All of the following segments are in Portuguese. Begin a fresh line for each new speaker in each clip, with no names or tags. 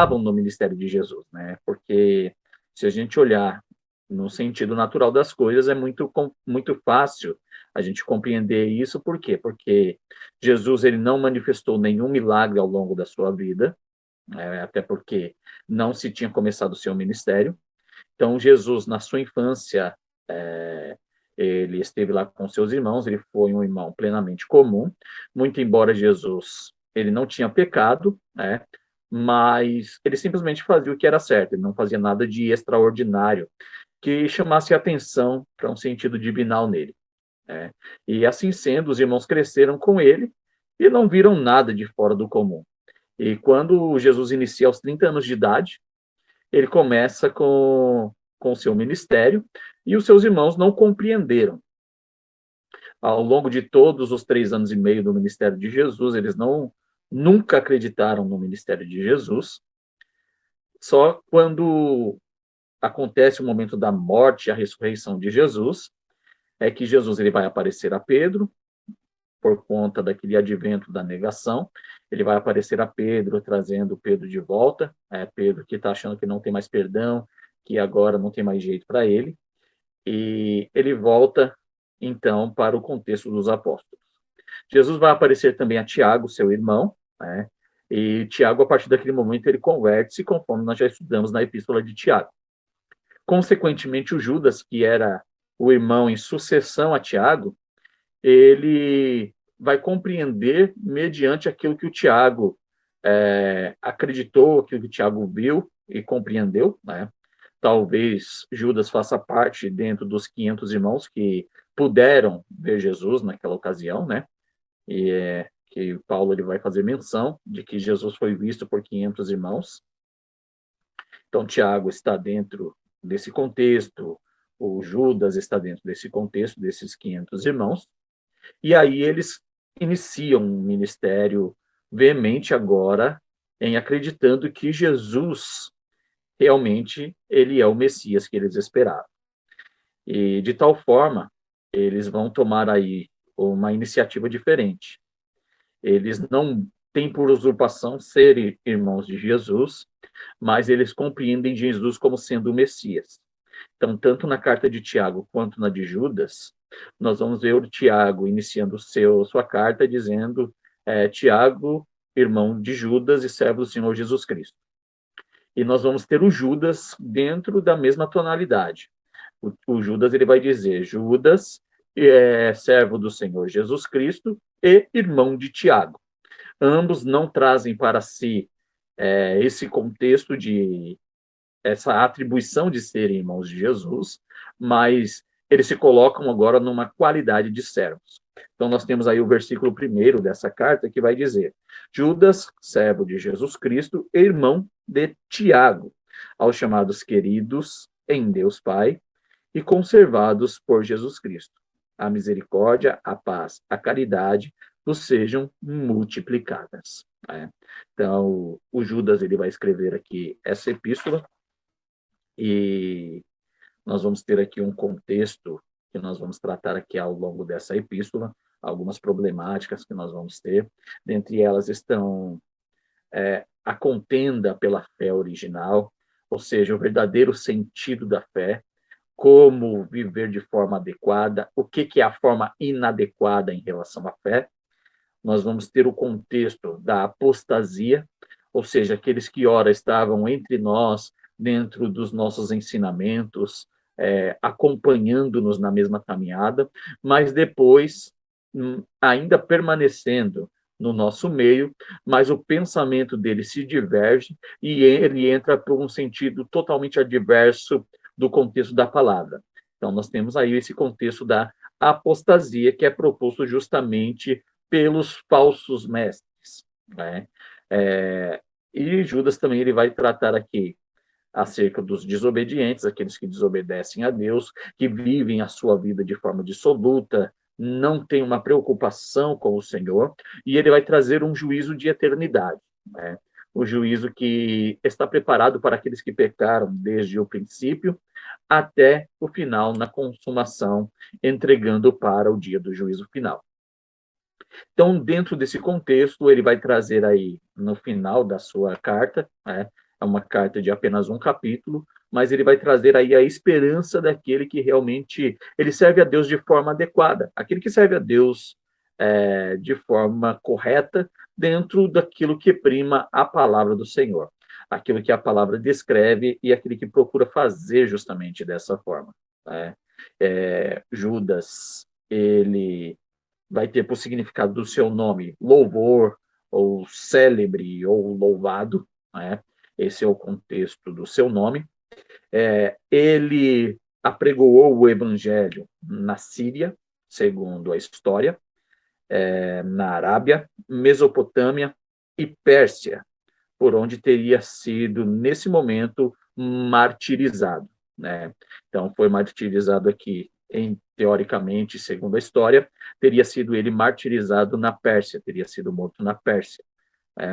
no ministério de Jesus, né? Porque se a gente olhar no sentido natural das coisas, é muito fácil a gente compreender isso. Por quê? Porque Jesus ele não manifestou nenhum milagre ao longo da sua vida, até porque não se tinha começado o seu ministério. Então, Jesus, na sua infância, ele esteve lá com seus irmãos, ele foi um irmão plenamente comum, muito embora Jesus ele não tinha pecado, né? Mas ele simplesmente fazia o que era certo, ele não fazia nada de extraordinário que chamasse atenção para um sentido divinal nele, né? E assim sendo, os irmãos cresceram com ele e não viram nada de fora do comum. E quando Jesus inicia aos 30 anos de idade, ele começa com o seu ministério e os seus irmãos não compreenderam. Ao longo de todos os 3 anos e meio do ministério de Jesus, eles nunca acreditaram no ministério de Jesus. Só quando acontece o momento da morte e a ressurreição de Jesus, é que Jesus ele vai aparecer a Pedro, por conta daquele advento da negação, ele vai aparecer a Pedro, trazendo Pedro de volta, Pedro que está achando que não tem mais perdão, que agora não tem mais jeito para ele, e ele volta, então, para o contexto dos apóstolos. Jesus vai aparecer também a Tiago, seu irmão, né? E Tiago, a partir daquele momento, ele converte-se, conforme nós já estudamos na epístola de Tiago. Consequentemente, o Judas, que era o irmão em sucessão a Tiago, ele vai compreender mediante aquilo que o Tiago acreditou, aquilo que o Tiago viu e compreendeu, né? Talvez Judas faça parte dentro dos 500 irmãos que puderam ver Jesus naquela ocasião, né? E que Paulo ele vai fazer menção de que Jesus foi visto por 500 irmãos. Então, Tiago está dentro desse contexto, o Judas está dentro desse contexto, desses 500 irmãos. E aí eles iniciam um ministério veemente agora em acreditando que Jesus realmente ele é o Messias que eles esperavam. E de tal forma, eles vão tomar aí uma iniciativa diferente. Eles não têm por usurpação ser irmãos de Jesus, mas eles compreendem Jesus como sendo o Messias. Então, tanto na carta de Tiago quanto na de Judas, nós vamos ver o Tiago iniciando sua carta dizendo Tiago, irmão de Judas e servo do Senhor Jesus Cristo. E nós vamos ter o Judas dentro da mesma tonalidade. O Judas ele vai dizer, Judas servo do Senhor Jesus Cristo e irmão de Tiago. Ambos não trazem para si esse contexto de essa atribuição de serem irmãos de Jesus, mas eles se colocam agora numa qualidade de servos. Então, nós temos aí o versículo 1 dessa carta que vai dizer: Judas, servo de Jesus Cristo, irmão de Tiago, aos chamados queridos em Deus Pai e conservados por Jesus Cristo. A misericórdia, a paz, a caridade vos sejam multiplicadas. Então, o Judas ele vai escrever aqui essa epístola e nós vamos ter aqui um contexto que nós vamos tratar aqui ao longo dessa epístola, algumas problemáticas que nós vamos ter. Dentre elas estão a contenda pela fé original, ou seja, o verdadeiro sentido da fé, como viver de forma adequada, o que é a forma inadequada em relação à fé. Nós vamos ter o contexto da apostasia, ou seja, aqueles que ora estavam entre nós, dentro dos nossos ensinamentos, acompanhando-nos na mesma caminhada, mas depois, ainda permanecendo no nosso meio, mas o pensamento dele se diverge e ele entra por um sentido totalmente adverso do contexto da palavra. Então, nós temos aí esse contexto da apostasia, que é proposto justamente pelos falsos mestres, né? E Judas também ele vai tratar aqui acerca dos desobedientes, aqueles que desobedecem a Deus, que vivem a sua vida de forma dissoluta, não tem uma preocupação com o Senhor, e ele vai trazer um juízo de eternidade, né? O juízo que está preparado para aqueles que pecaram desde o princípio até o final, na consumação, entregando para o dia do juízo final. Então, dentro desse contexto, ele vai trazer aí, no final da sua carta, é uma carta de apenas um capítulo, mas ele vai trazer aí a esperança daquele que realmente ele serve a Deus de forma adequada, aquele que serve a Deus de forma correta dentro daquilo que prima a palavra do Senhor, aquilo que a palavra descreve e aquele que procura fazer justamente dessa forma. Né? Judas, ele vai ter por significado do seu nome louvor, ou célebre, ou louvado, né? Esse é o contexto do seu nome. Ele apregoou o evangelho na Síria, segundo a história, na Arábia, Mesopotâmia e Pérsia, por onde teria sido, nesse momento, martirizado. Né? Então, foi martirizado aqui, teoricamente, segundo a história, teria sido ele martirizado na Pérsia, teria sido morto na Pérsia.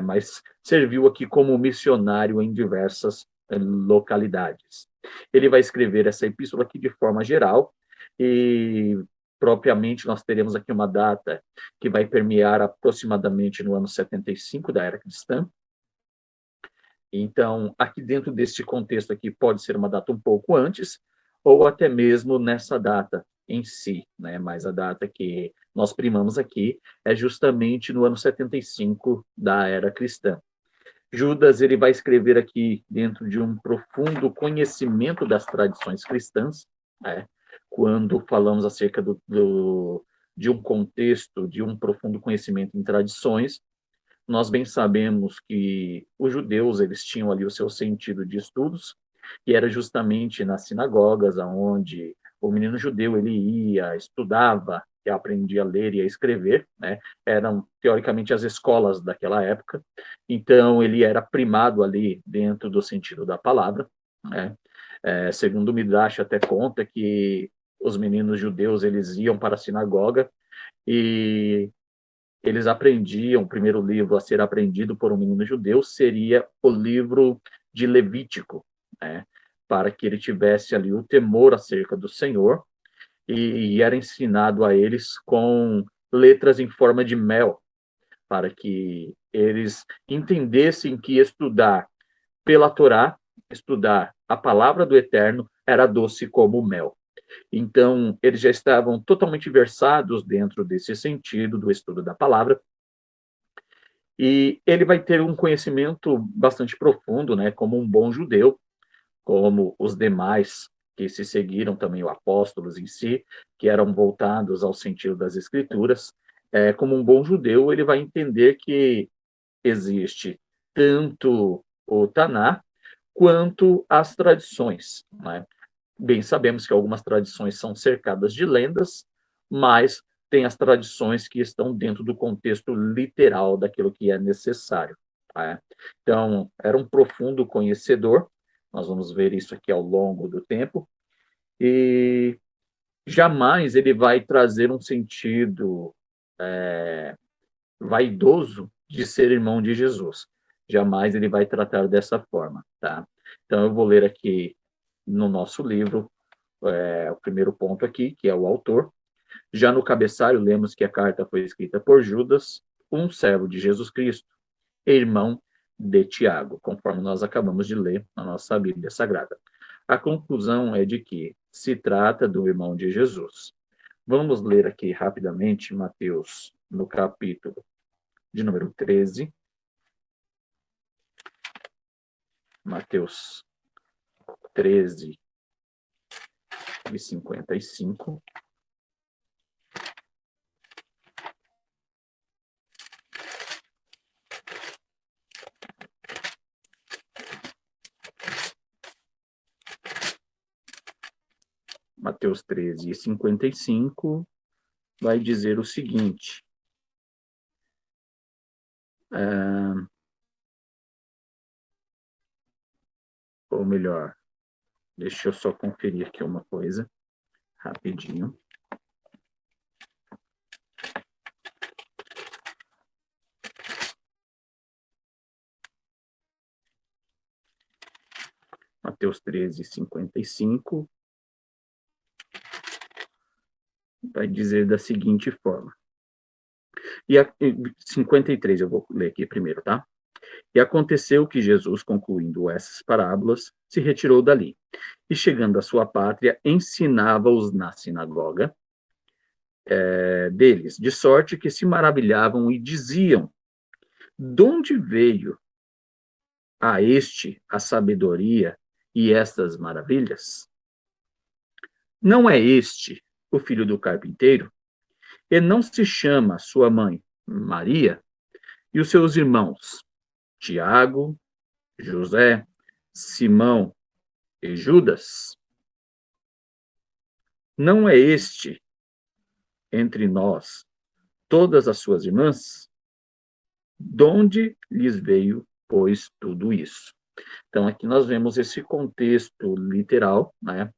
Mas serviu aqui como missionário em diversas localidades. Ele vai escrever essa epístola aqui de forma geral, e propriamente nós teremos aqui uma data que vai permear aproximadamente no ano 75 da era cristã. Então, aqui dentro deste contexto aqui, pode ser uma data um pouco antes, ou até mesmo nessa data em si, né? Mas a data que nós primamos aqui é justamente no ano 75 da era cristã. Judas, ele vai escrever aqui dentro de um profundo conhecimento das tradições cristãs, né? Quando falamos acerca de um contexto, de um profundo conhecimento em tradições, nós bem sabemos que os judeus, eles tinham ali o seu sentido de estudos, e era justamente nas sinagogas aonde o menino judeu ele ia, estudava, e aprendia a ler e a escrever, né? Eram teoricamente as escolas daquela época. Então ele era primado ali dentro do sentido da palavra, né? Segundo o Midrash até conta que os meninos judeus eles iam para a sinagoga e eles aprendiam, o primeiro livro a ser aprendido por um menino judeu seria o livro de Levítico, né? Para que ele tivesse ali o temor acerca do Senhor, e era ensinado a eles com letras em forma de mel, para que eles entendessem que estudar pela Torá, estudar a palavra do Eterno, era doce como mel. Então, eles já estavam totalmente versados dentro desse sentido do estudo da palavra, e ele vai ter um conhecimento bastante profundo, né, como um bom judeu, como os demais que se seguiram também, os apóstolos em si, que eram voltados ao sentido das escrituras. Como um bom judeu, ele vai entender que existe tanto o Taná quanto as tradições, né? Bem, sabemos que algumas tradições são cercadas de lendas, mas tem as tradições que estão dentro do contexto literal daquilo que é necessário. Né? Então, era um profundo conhecedor, nós vamos ver isso aqui ao longo do tempo, e jamais ele vai trazer um sentido vaidoso de ser irmão de Jesus. Jamais ele vai tratar dessa forma, tá? Então, eu vou ler aqui no nosso livro o primeiro ponto aqui, que é o autor. Já no cabeçalho, lemos que a carta foi escrita por Judas, um servo de Jesus Cristo, irmão de Tiago, conforme nós acabamos de ler na nossa Bíblia Sagrada. A conclusão é de que se trata do irmão de Jesus. Vamos ler aqui rapidamente Mateus, no capítulo de número 13. Mateus 13 e 55. Mateus 13 e 55 vai dizer o seguinte, ou melhor, deixa eu só conferir aqui uma coisa, rapidinho. Mateus 13, 55, vai dizer da seguinte forma. E a 53, eu vou ler aqui primeiro, tá? E aconteceu que Jesus, concluindo essas parábolas, se retirou dali. E chegando à sua pátria, ensinava-os na sinagoga deles, de sorte que se maravilhavam e diziam: de onde veio a este a sabedoria e estas maravilhas? Não é este o filho do carpinteiro? E não se chama sua mãe Maria e os seus irmãos Tiago, José, Simão e Judas? Não é este entre nós todas as suas irmãs? Donde lhes veio, pois, tudo isso? Então, aqui nós vemos esse contexto literal, né,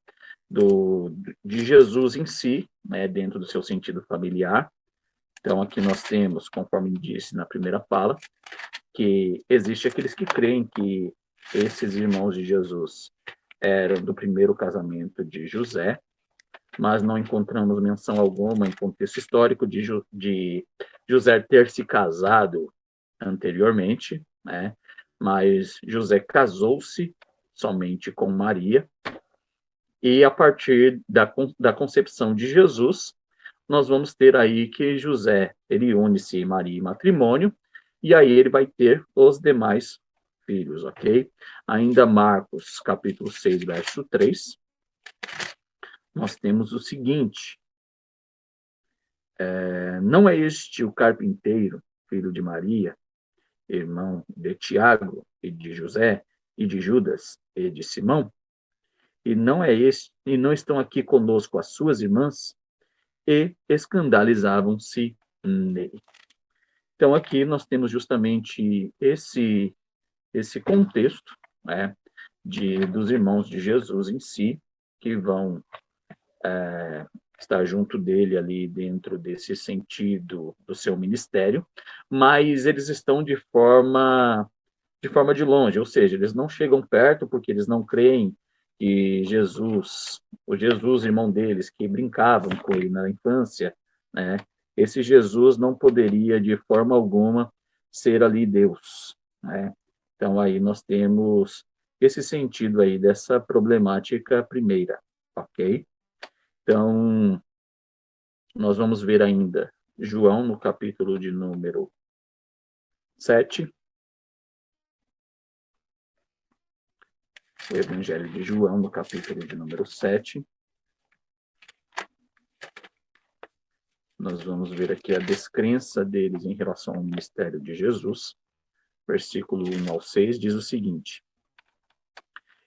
de Jesus em si, né, dentro do seu sentido familiar. Então, aqui nós temos, conforme disse na primeira fala, que existe aqueles que creem que esses irmãos de Jesus eram do primeiro casamento de José, mas não encontramos menção alguma em contexto histórico de José ter se casado anteriormente, né? Mas José casou-se somente com Maria, e a partir da concepção de Jesus, nós vamos ter aí que José, ele une-se Maria em matrimônio, e aí ele vai ter os demais filhos, ok? Ainda Marcos, capítulo 6, verso 3, nós temos o seguinte: não é este o carpinteiro, filho de Maria, irmão de Tiago e de José, e de Judas e de Simão? E não estão aqui conosco as suas irmãs? E escandalizavam-se nele. Então, aqui nós temos justamente esse contexto, né, dos irmãos de Jesus em si, que vão estar junto dele ali dentro desse sentido do seu ministério, mas eles estão de longe, ou seja, eles não chegam perto porque eles não creem que Jesus, o Jesus, irmão deles, que brincavam com ele na infância, né, esse Jesus não poderia de forma alguma ser ali Deus, né? Então aí nós temos esse sentido aí dessa problemática primeira, ok? Então, nós vamos ver ainda João no capítulo de número 7, o Evangelho de João no capítulo de número 7. Nós vamos ver aqui a descrença deles em relação ao ministério de Jesus. Versículo 1 ao 6 diz o seguinte: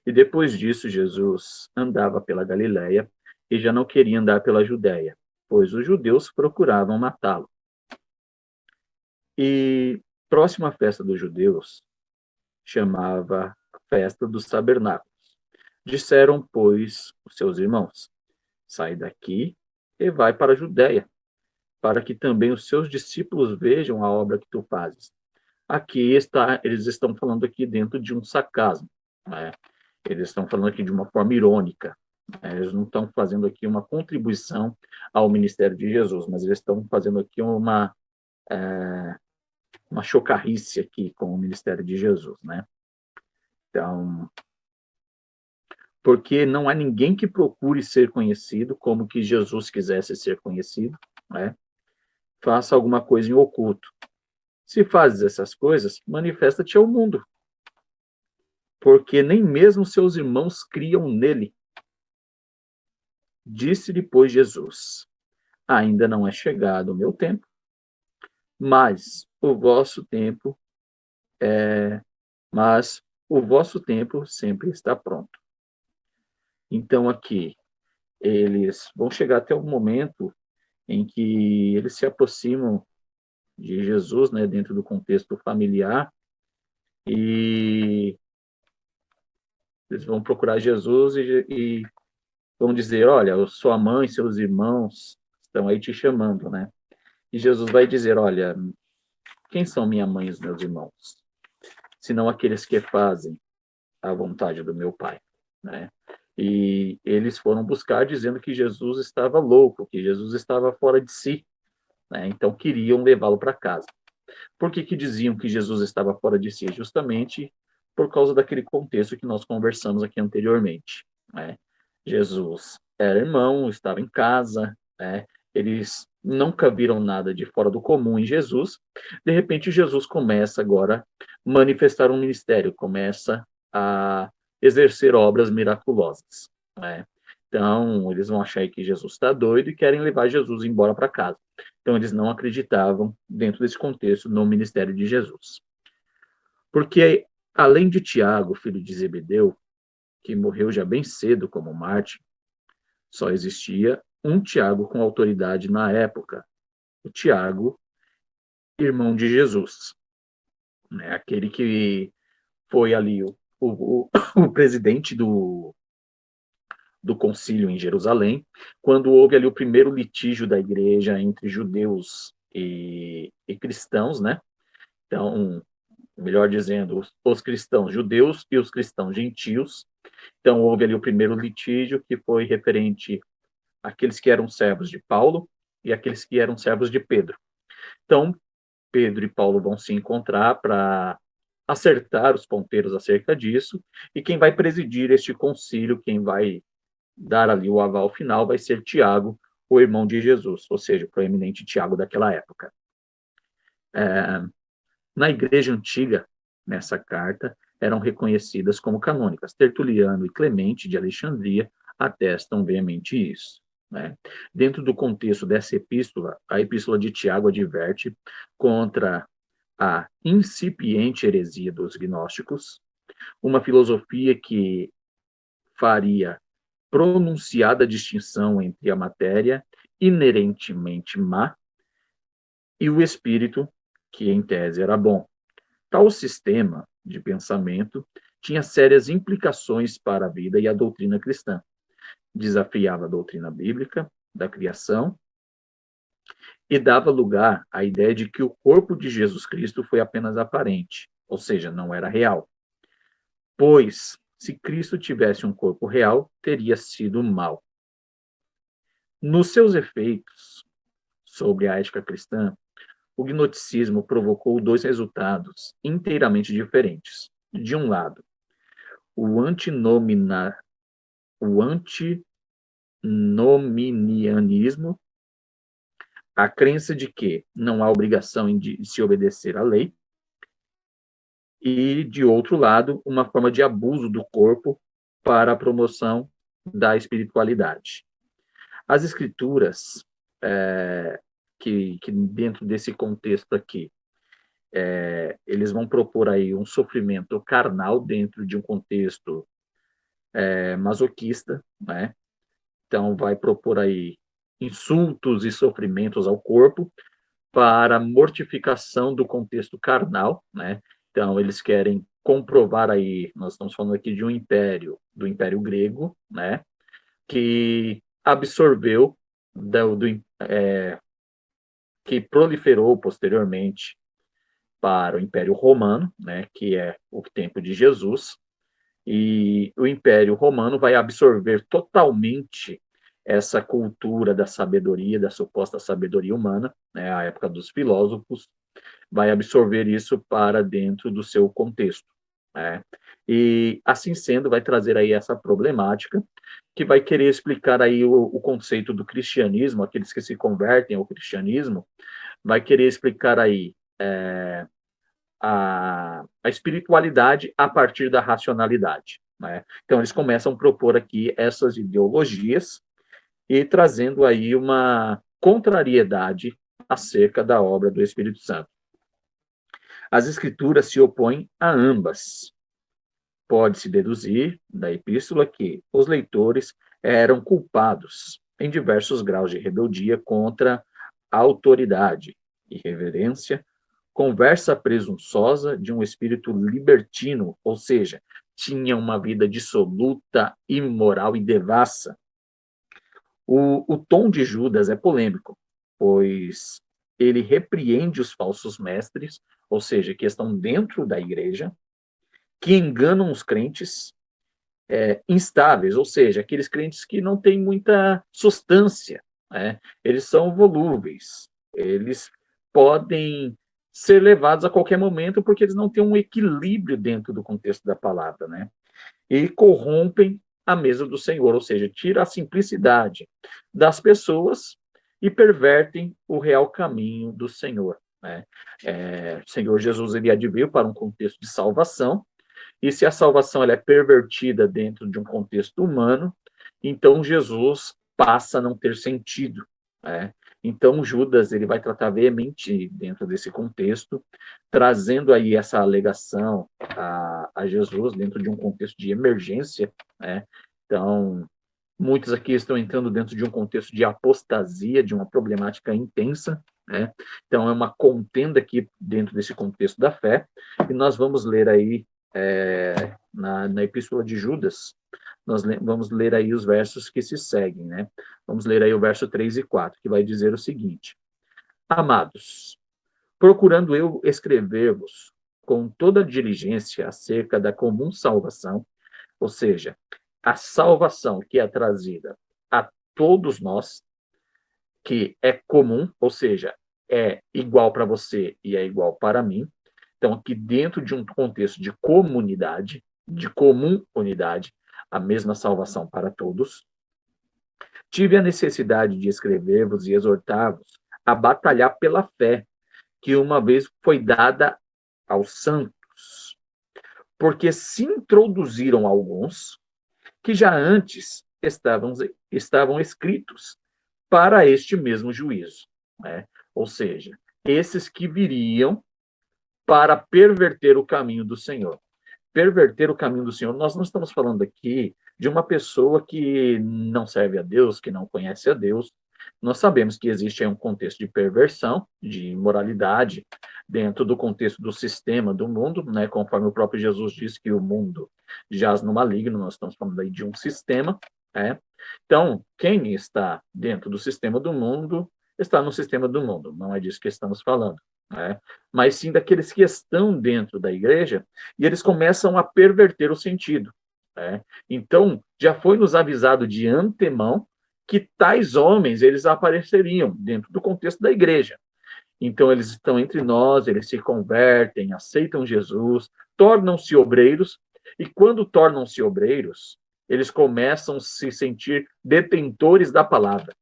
E depois disso, Jesus andava pela Galiléia e já não queria andar pela Judéia, pois os judeus procuravam matá-lo. E próxima à festa dos judeus, chamava Festa dos Tabernáculos. Disseram, pois, os seus irmãos: Sai daqui e vai para a Judéia, para que também os seus discípulos vejam a obra que tu fazes. Aqui está, eles estão falando aqui dentro de um sarcasmo, né? Eles estão falando aqui de uma forma irônica, né? Eles não estão fazendo aqui uma contribuição ao ministério de Jesus, mas eles estão fazendo aqui uma chocarrice aqui com o ministério de Jesus, né? Então, porque não há ninguém que procure ser conhecido como que Jesus quisesse ser conhecido, né? Faça alguma coisa em oculto. Se fazes essas coisas, manifesta-te ao mundo, porque nem mesmo seus irmãos criam nele. Disse depois Jesus: Ainda não é chegado o meu tempo, mas o vosso tempo mas o vosso tempo sempre está pronto. Então aqui eles vão chegar até o momento em que eles se aproximam de Jesus, né, dentro do contexto familiar, e eles vão procurar Jesus e vão dizer: olha, sua mãe, seus irmãos estão aí te chamando, né? E Jesus vai dizer: olha, quem são minha mãe e os meus irmãos? Senão aqueles que fazem a vontade do meu Pai, né? E eles foram buscar dizendo que Jesus estava louco, que Jesus estava fora de si, né? Então queriam levá-lo para casa. Por que diziam que Jesus estava fora de si? Justamente por causa daquele contexto que nós conversamos aqui anteriormente, né? Jesus era irmão, estava em casa, né? Eles nunca viram nada de fora do comum em Jesus. De repente, Jesus começa agora a manifestar um ministério, começa a exercer obras miraculosas, né? Então, eles vão achar que Jesus está doido e querem levar Jesus embora para casa. Então, eles não acreditavam, dentro desse contexto, no ministério de Jesus. Porque, além de Tiago, filho de Zebedeu, que morreu já bem cedo como mártir, só existia um Tiago com autoridade na época, o Tiago, irmão de Jesus, né? Aquele que foi ali o presidente do concílio em Jerusalém, quando houve ali o primeiro litígio da igreja entre judeus e cristãos, né? Então, melhor dizendo, os cristãos judeus e os cristãos gentios. Então, houve ali o primeiro litígio, que foi referente àqueles que eram servos de Paulo e aqueles que eram servos de Pedro. Então, Pedro e Paulo vão se encontrar para acertar os ponteiros acerca disso, e quem vai presidir este concílio, quem vai dar ali o aval final, vai ser Tiago, o irmão de Jesus, ou seja, o proeminente Tiago daquela época. Na igreja antiga, nessa carta, eram reconhecidas como canônicas. Tertuliano e Clemente de Alexandria atestam veemente isso, né? Dentro do contexto dessa epístola, a epístola de Tiago adverte contra a incipiente heresia dos gnósticos, uma filosofia que faria pronunciada distinção entre a matéria inerentemente má e o espírito, que em tese era bom. Tal sistema de pensamento tinha sérias implicações para a vida e a doutrina cristã. Desafiava a doutrina bíblica da criação e dava lugar à ideia de que o corpo de Jesus Cristo foi apenas aparente, ou seja, não era real. Pois, se Cristo tivesse um corpo real, teria sido mal. Nos seus efeitos sobre a ética cristã, o gnosticismo provocou dois resultados inteiramente diferentes. De um lado, o antinominianismo, a crença de que não há obrigação de se obedecer à lei, e, de outro lado, uma forma de abuso do corpo para a promoção da espiritualidade. As escrituras, que dentro desse contexto aqui, eles vão propor aí um sofrimento carnal dentro de um contexto masoquista, né? Então, vai propor aí insultos e sofrimentos ao corpo para mortificação do contexto carnal, né? Então, eles querem comprovar aí, nós estamos falando aqui de um império, do Império Grego, né? Que absorveu, que proliferou posteriormente para o Império Romano, né? Que é o tempo de Jesus, e o Império Romano vai absorver totalmente essa cultura da sabedoria, da suposta sabedoria humana, né, a época dos filósofos, vai absorver isso para dentro do seu contexto, né? E, assim sendo, vai trazer aí essa problemática, que vai querer explicar aí o conceito do cristianismo, aqueles que se convertem ao cristianismo, vai querer explicar aí a espiritualidade a partir da racionalidade, né? Então, eles começam a propor aqui essas ideologias e trazendo aí uma contrariedade acerca da obra do Espírito Santo. As escrituras se opõem a ambas. Pode-se deduzir da epístola que os leitores eram culpados em diversos graus de rebeldia contra a autoridade, irreverência, conversa presunçosa de um espírito libertino, ou seja, tinha uma vida dissoluta, imoral e devassa. O tom de Judas é polêmico, pois ele repreende os falsos mestres, ou seja, que estão dentro da igreja, que enganam os crentes instáveis, ou seja, aqueles crentes que não têm muita substância, né? Eles são volúveis, eles podem ser levados a qualquer momento, porque eles não têm um equilíbrio dentro do contexto da palavra, né? E corrompem a mesa do Senhor, ou seja, tira a simplicidade das pessoas e pervertem o real caminho do Senhor, né? O Senhor Jesus, ele adveio para um contexto de salvação, e se a salvação ela é pervertida dentro de um contexto humano, então Jesus passa a não ter sentido, né? Então Judas ele vai tratar veemente dentro desse contexto, trazendo aí essa alegação a Jesus dentro de um contexto de emergência, né? Então muitos aqui estão entrando dentro de um contexto de apostasia, de uma problemática intensa, né? Então é uma contenda aqui dentro desse contexto da fé, e nós vamos ler aí na Epístola de Judas, nós vamos ler aí os versos que se seguem, né? Vamos ler aí o verso 3 e 4, que vai dizer o seguinte: Amados, procurando eu escrever-vos com toda diligência acerca da comum salvação, ou seja, a salvação que é trazida a todos nós, que é comum, ou seja, é igual para você e é igual para mim. Então, aqui dentro de um contexto de comunidade, de comum unidade, a mesma salvação para todos, tive a necessidade de escrever-vos e exortar-vos a batalhar pela fé que uma vez foi dada aos santos, porque se introduziram alguns que já antes estavam escritos para este mesmo juízo, né? Ou seja, esses que viriam para perverter o caminho do Senhor. Perverter o caminho do Senhor, nós não estamos falando aqui de uma pessoa que não serve a Deus, que não conhece a Deus. Nós sabemos que existe aí um contexto de perversão, de imoralidade, dentro do contexto do sistema do mundo, né? Conforme o próprio Jesus disse que o mundo jaz no maligno, nós estamos falando aí de um sistema, né? Então, quem está dentro do sistema do mundo, está no sistema do mundo, não é disso que estamos falando, né? Mas sim daqueles que estão dentro da igreja e eles começam a perverter o sentido, né? Então, já foi nos avisado de antemão que tais homens, eles apareceriam dentro do contexto da igreja. Então, eles estão entre nós, eles se convertem, aceitam Jesus, tornam-se obreiros, e quando tornam-se obreiros, eles começam a se sentir detentores da palavra.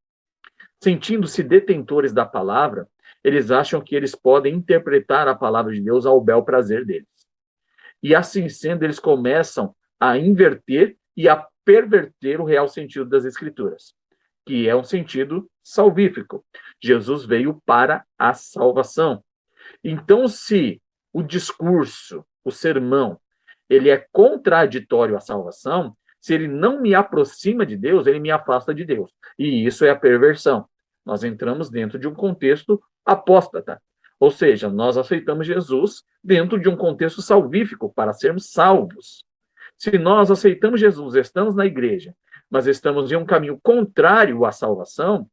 Sentindo-se detentores da palavra, eles acham que eles podem interpretar a palavra de Deus ao bel prazer deles. E assim sendo, eles começam a inverter e a perverter o real sentido das Escrituras, que é um sentido salvífico. Jesus veio para a salvação. Então, se o discurso, o sermão, ele é contraditório à salvação, se ele não me aproxima de Deus, ele me afasta de Deus. E isso é a perversão. Nós entramos dentro de um contexto apóstata. Ou seja, nós aceitamos Jesus dentro de um contexto salvífico para sermos salvos. Se nós aceitamos Jesus, estamos na igreja, mas estamos em um caminho contrário à salvação,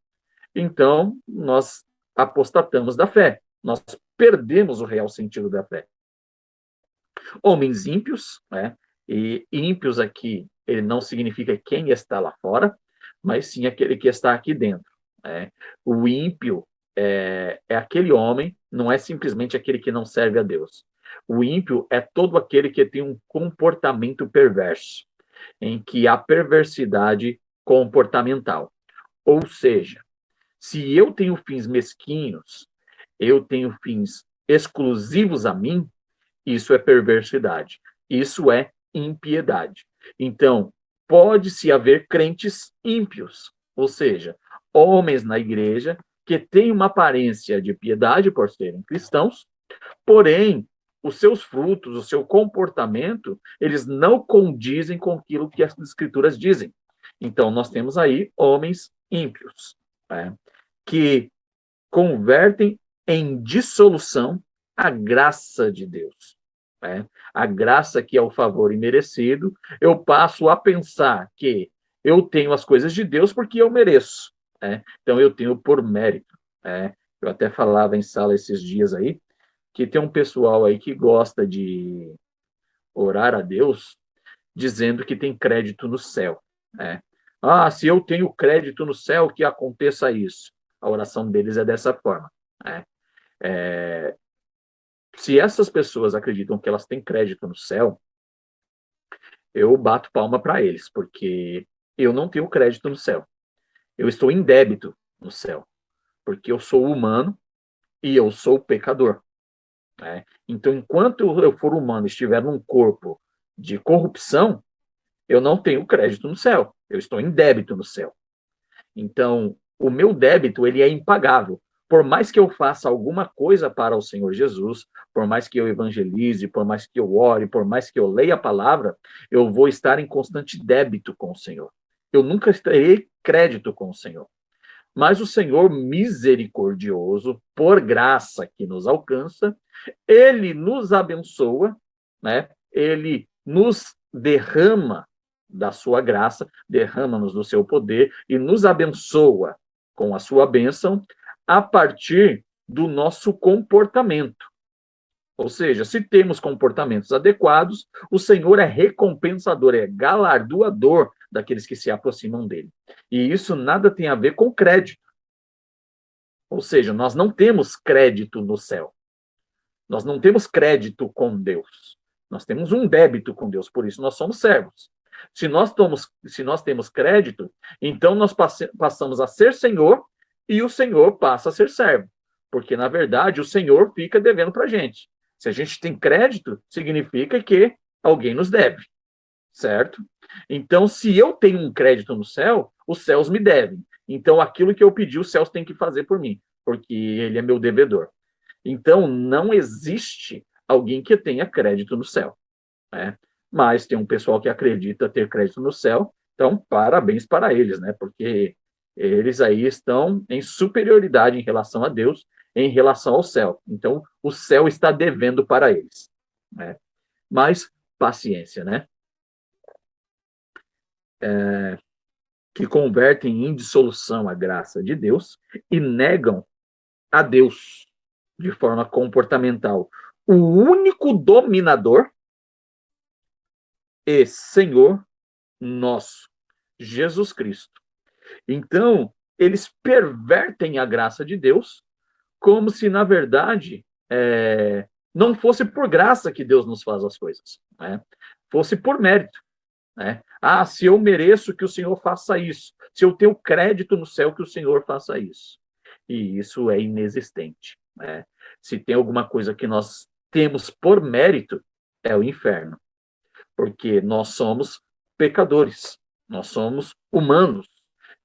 então nós apostatamos da fé. Nós perdemos o real sentido da fé. Homens ímpios, né? E ímpios aqui, ele não significa quem está lá fora, mas sim aquele que está aqui dentro, né? O ímpio é aquele homem, não é simplesmente aquele que não serve a Deus. O ímpio é todo aquele que tem um comportamento perverso, em que há perversidade comportamental. Ou seja, se eu tenho fins mesquinhos, eu tenho fins exclusivos a mim, isso é perversidade. Isso é impiedade. Então, pode-se haver crentes ímpios, ou seja, homens na igreja que têm uma aparência de piedade por serem cristãos, porém, os seus frutos, o seu comportamento, eles não condizem com aquilo que as escrituras dizem. Então, nós temos aí homens ímpios, né, que convertem em dissolução a graça de Deus, né? A graça que é o favor imerecido, eu passo a pensar que eu tenho as coisas de Deus porque eu mereço, né? Então eu tenho por mérito, né? Eu até falava em sala esses dias aí que tem um pessoal aí que gosta de orar a Deus dizendo que tem crédito no céu, né? Ah, se eu tenho crédito no céu, que aconteça isso. A oração deles é dessa forma, né? Se essas pessoas acreditam que elas têm crédito no céu, eu bato palma para eles, porque eu não tenho crédito no céu. Eu estou em débito no céu, porque eu sou humano e eu sou pecador. Né? Então, enquanto eu for humano e estiver num corpo de corrupção, eu não tenho crédito no céu. Eu estou em débito no céu. Então, o meu débito, ele é impagável. Por mais que eu faça alguma coisa para o Senhor Jesus, por mais que eu evangelize, por mais que eu ore, por mais que eu leia a palavra, eu vou estar em constante débito com o Senhor. Eu nunca terei crédito com o Senhor. Mas o Senhor misericordioso, por graça que nos alcança, ele nos abençoa, né? Ele nos derrama da sua graça, derrama-nos do seu poder e nos abençoa com a sua bênção a partir do nosso comportamento. Ou seja, se temos comportamentos adequados, o Senhor é recompensador, é galardoador daqueles que se aproximam dele. E isso nada tem a ver com crédito. Ou seja, nós não temos crédito no céu. Nós não temos crédito com Deus. Nós temos um débito com Deus, por isso nós somos servos. Se nós temos crédito, então nós passamos a ser Senhor e o Senhor passa a ser servo. Porque, na verdade, o Senhor fica devendo para a gente. Se a gente tem crédito, significa que alguém nos deve, certo? Então, se eu tenho um crédito no céu, os céus me devem. Então, aquilo que eu pedi, os céus têm que fazer por mim, porque ele é meu devedor. Então, não existe alguém que tenha crédito no céu, né? Mas tem um pessoal que acredita ter crédito no céu, então parabéns para eles, né? Porque eles aí estão em superioridade em relação a Deus, em relação ao céu. Então, o céu está devendo para eles, né? Mas paciência, né? Que convertem em dissolução a graça de Deus e negam a Deus de forma comportamental. O único dominador e Senhor nosso, Jesus Cristo. Então, eles pervertem a graça de Deus como se, na verdade, não fosse por graça que Deus nos faz as coisas, né? Fosse por mérito. Né? Ah, se eu mereço que o Senhor faça isso, se eu tenho crédito no céu que o Senhor faça isso. E isso é inexistente. Né? Se tem alguma coisa que nós temos por mérito, é o inferno. Porque nós somos pecadores, nós somos humanos,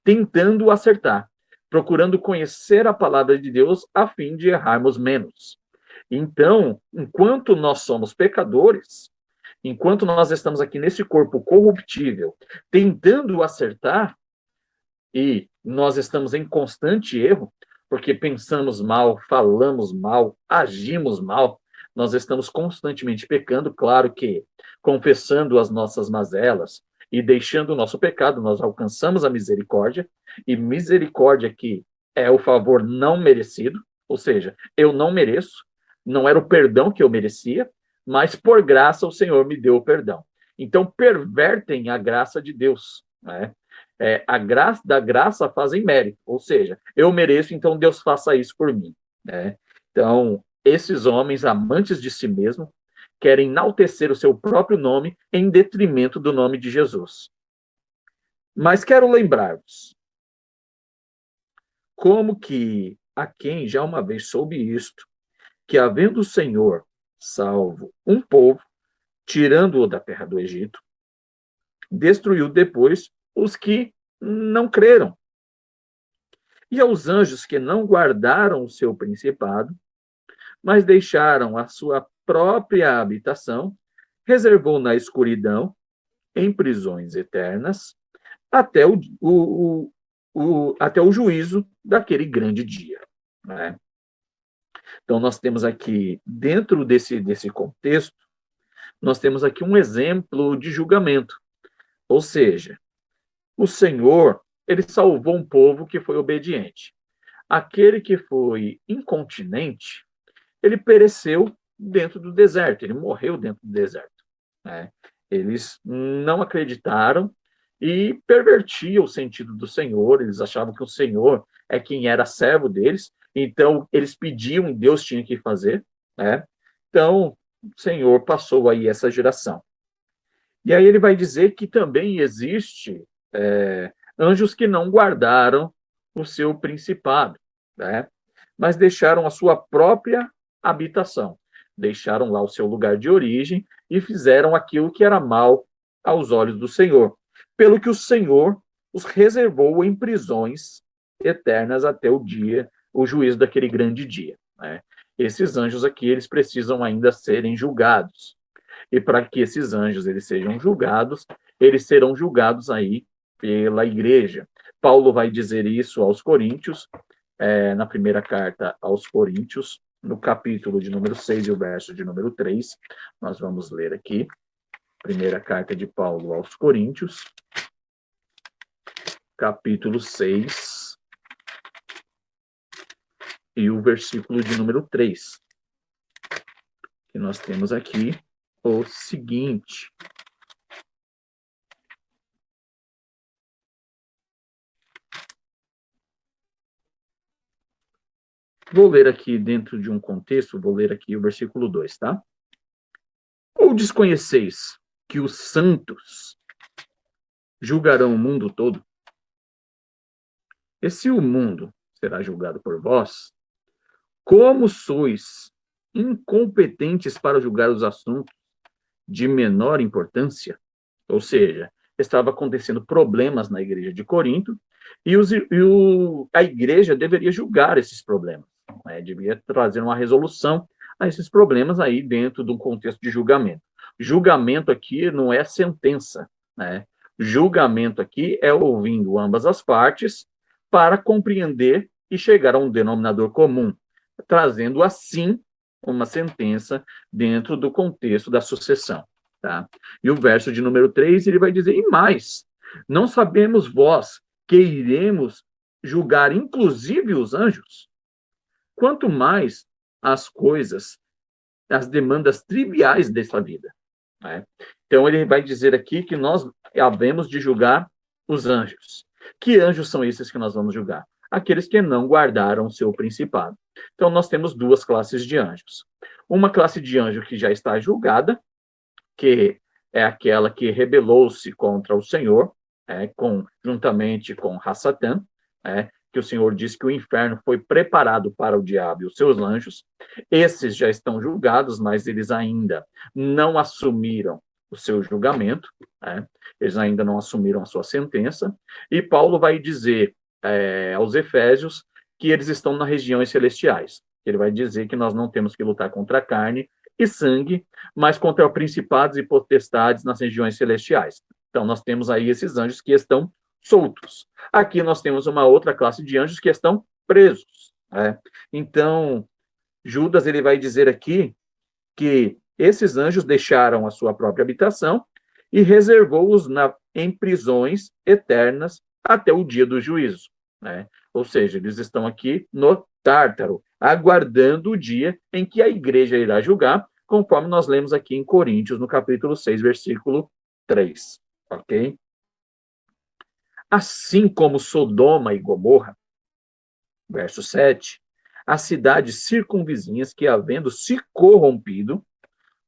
tentando acertar, procurando conhecer a palavra de Deus a fim de errarmos menos. Então, enquanto nós somos pecadores, enquanto nós estamos aqui nesse corpo corruptível, tentando acertar, e nós estamos em constante erro, porque pensamos mal, falamos mal, agimos mal, nós estamos constantemente pecando, claro que confessando as nossas mazelas e deixando o nosso pecado, nós alcançamos a misericórdia, e misericórdia aqui é o favor não merecido, ou seja, eu não mereço, não era o perdão que eu merecia, mas por graça o Senhor me deu o perdão. Então, pervertem a graça de Deus, né? A graça da graça fazem mérito, ou seja, eu mereço, então Deus faça isso por mim, né? Então, esses homens amantes de si mesmo querem enaltecer o seu próprio nome em detrimento do nome de Jesus. Mas quero lembrar-vos como que a quem já uma vez soube isto, que havendo o Senhor salvo um povo, tirando-o da terra do Egito, destruiu depois os que não creram. E aos anjos que não guardaram o seu principado, mas deixaram a sua própria habitação, reservou na escuridão, em prisões eternas, até até o juízo daquele grande dia. Né? Então, nós temos aqui, dentro desse contexto, nós temos aqui um exemplo de julgamento. Ou seja, o Senhor, ele salvou um povo que foi obediente. Aquele que foi incontinente, ele pereceu dentro do deserto, ele morreu dentro do deserto. Né? Eles não acreditaram e pervertiam o sentido do Senhor, eles achavam que o Senhor é quem era servo deles, então eles pediam e Deus tinha que fazer, né? Então, o Senhor passou aí essa geração. E aí ele vai dizer que também existe anjos que não guardaram o seu principado, né? Mas deixaram a sua própria habitação, deixaram lá o seu lugar de origem e fizeram aquilo que era mal aos olhos do Senhor, pelo que o Senhor os reservou em prisões eternas até o dia, o juízo daquele grande dia, né? Esses anjos aqui, eles precisam ainda serem julgados. E para que esses anjos eles sejam julgados, eles serão julgados aí pela igreja. Paulo vai dizer isso aos Coríntios, na primeira carta aos Coríntios, no capítulo de número 6 e o verso de número 3. Nós vamos ler aqui, primeira carta de Paulo aos Coríntios, capítulo 6 e o versículo de número 3. Que nós temos aqui o seguinte: vou ler aqui dentro de um contexto, vou ler aqui o versículo 2, tá? Ou desconheceis que os santos julgarão o mundo todo? E se o mundo será julgado por vós, como sois incompetentes para julgar os assuntos de menor importância? Ou seja, estava acontecendo problemas na igreja de Corinto e, a igreja deveria julgar esses problemas, né? Devia trazer uma resolução a esses problemas aí dentro de um contexto de julgamento. Julgamento aqui não é sentença, né? Julgamento aqui é ouvindo ambas as partes para compreender e chegar a um denominador comum, trazendo assim uma sentença dentro do contexto da sucessão. Tá? E o verso de número 3, ele vai dizer, e mais, não sabemos vós que iremos julgar inclusive os anjos? Quanto mais as coisas, as demandas triviais dessa vida. Né? Então, ele vai dizer aqui que nós havemos de julgar os anjos. Que anjos são esses que nós vamos julgar? Aqueles que não guardaram o seu principado. Então, nós temos duas classes de anjos. Uma classe de anjo que já está julgada, que é aquela que rebelou-se contra o Senhor, juntamente com Hassatan, que o Senhor diz que o inferno foi preparado para o diabo e os seus anjos. Esses já estão julgados, mas eles ainda não assumiram o seu julgamento, eles ainda não assumiram a sua sentença. E Paulo vai dizer aos Efésios que eles estão nas regiões celestiais. Ele vai dizer que nós não temos que lutar contra a carne e sangue, mas contra principados e potestades nas regiões celestiais. Então, nós temos aí esses anjos que estão soltos. Aqui nós temos uma outra classe de anjos que estão presos. Então, Judas ele vai dizer aqui que esses anjos deixaram a sua própria habitação e reservou-os em prisões eternas até o dia do juízo. Ou seja, eles estão aqui no Tártaro, aguardando o dia em que a igreja irá julgar, conforme nós lemos aqui em Coríntios, no capítulo 6, versículo 3. Ok? Assim como Sodoma e Gomorra, verso 7, as cidades circunvizinhas que, havendo se corrompido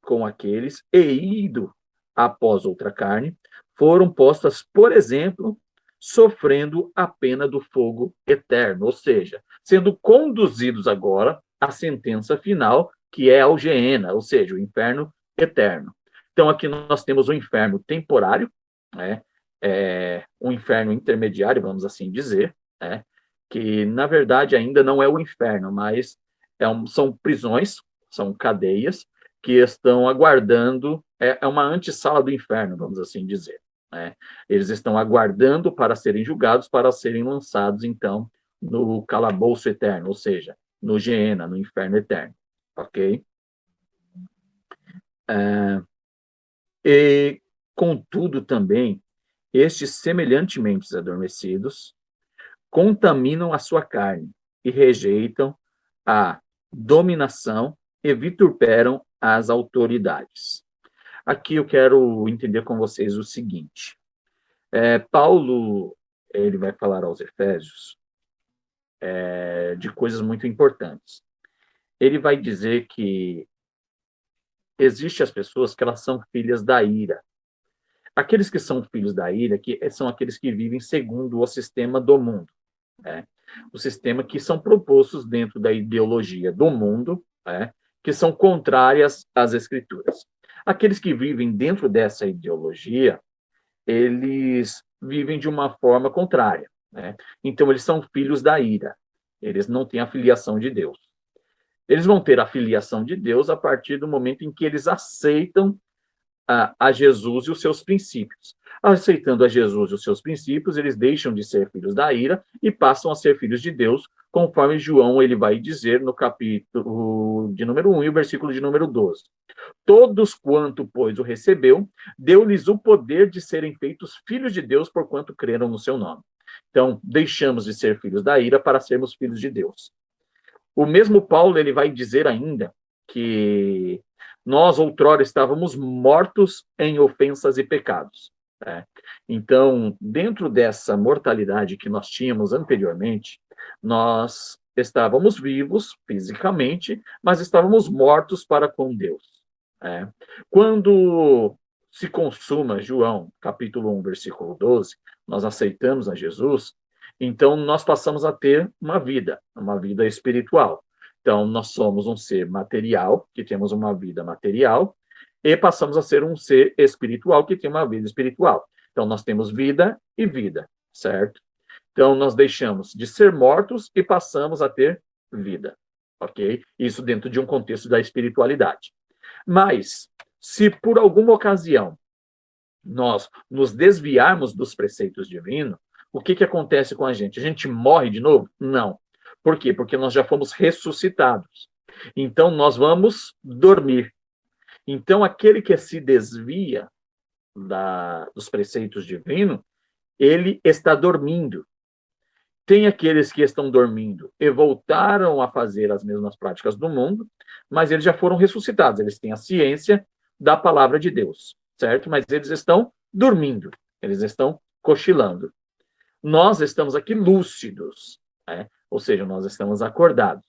com aqueles e ido após outra carne, foram postas, por exemplo, sofrendo a pena do fogo eterno, ou seja, sendo conduzidos agora à sentença final, que é ao Geena, ou seja, o inferno eterno. Então, aqui nós temos o inferno temporário, um inferno intermediário, vamos assim dizer, que, na verdade, ainda não é o inferno, mas são prisões, são cadeias, que estão aguardando, é uma antessala do inferno, vamos assim dizer. Eles estão aguardando para serem julgados, para serem lançados, então, no calabouço eterno, ou seja, no Geena, no inferno eterno. Ok? E, contudo, também, estes semelhantemente adormecidos contaminam a sua carne e rejeitam a dominação e vituperam as autoridades. Aqui eu quero entender com vocês o seguinte. Paulo, ele vai falar aos Efésios de coisas muito importantes. Ele vai dizer que existem as pessoas que elas são filhas da ira. Aqueles que são filhos da ira, que são aqueles que vivem segundo o sistema do mundo, né? O sistema que são propostos dentro da ideologia do mundo, né? Que são contrárias às escrituras. Aqueles que vivem dentro dessa ideologia, eles vivem de uma forma contrária, né? Então, eles são filhos da ira. Eles não têm a filiação de Deus. Eles vão ter a filiação de Deus a partir do momento em que eles aceitam a Jesus e os seus princípios. Aceitando a Jesus e os seus princípios, eles deixam de ser filhos da ira e passam a ser filhos de Deus, conforme João ele vai dizer no capítulo de número 1 e o versículo de número 12. Todos quanto, pois, o recebeu, deu-lhes o poder de serem feitos filhos de Deus, porquanto creram no seu nome. Então, deixamos de ser filhos da ira para sermos filhos de Deus. O mesmo Paulo ele vai dizer ainda que nós outrora estávamos mortos em ofensas e pecados, né? Então, dentro dessa mortalidade que nós tínhamos anteriormente, nós estávamos vivos fisicamente, mas estávamos mortos para com Deus, né? Quando se consuma João, capítulo 1, versículo 12, nós aceitamos a Jesus, então nós passamos a ter uma vida espiritual. Então, nós somos um ser material, que temos uma vida material, e passamos a ser um ser espiritual, que tem uma vida espiritual. Então, nós temos vida e vida, certo? Então, nós deixamos de ser mortos e passamos a ter vida, ok? Isso dentro de um contexto da espiritualidade. Mas, se por alguma ocasião nós nos desviarmos dos preceitos divinos, o que acontece com a gente? A gente morre de novo? Não. Por quê? Porque nós já fomos ressuscitados. Então, nós vamos dormir. Então, aquele que se desvia dos preceitos divinos, ele está dormindo. Tem aqueles que estão dormindo e voltaram a fazer as mesmas práticas do mundo, mas eles já foram ressuscitados. Eles têm a ciência da palavra de Deus, certo? Mas eles estão dormindo. Eles estão cochilando. Nós estamos aqui lúcidos, né? Ou seja, nós estamos acordados.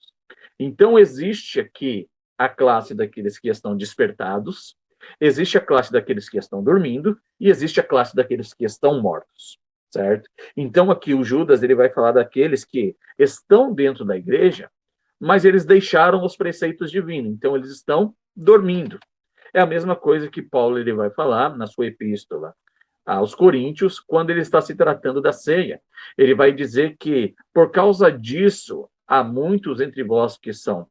Então, existe aqui a classe daqueles que estão despertados, existe a classe daqueles que estão dormindo, e existe a classe daqueles que estão mortos, certo? Então, aqui o Judas ele vai falar daqueles que estão dentro da igreja, mas eles deixaram os preceitos divinos, então eles estão dormindo. É a mesma coisa que Paulo ele vai falar na sua epístola aos Coríntios, quando ele está se tratando da ceia. Ele vai dizer que, por causa disso, há muitos entre vós que são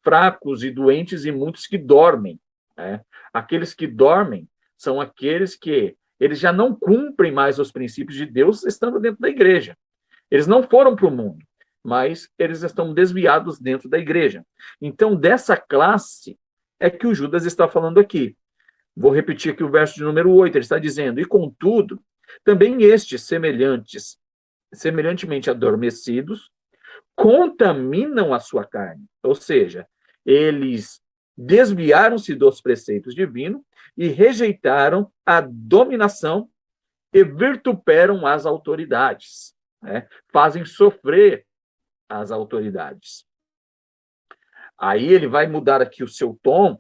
fracos e doentes e muitos que dormem, né? Aqueles que dormem são aqueles que eles já não cumprem mais os princípios de Deus estando dentro da igreja. Eles não foram para o mundo, mas eles estão desviados dentro da igreja. Então, dessa classe é que o Judas está falando aqui. Vou repetir aqui o verso de número 8, ele está dizendo, e contudo, também estes semelhantemente adormecidos, contaminam a sua carne, ou seja, eles desviaram-se dos preceitos divinos e rejeitaram a dominação e vituperam as autoridades, né? Fazem sofrer as autoridades. Aí ele vai mudar aqui o seu tom,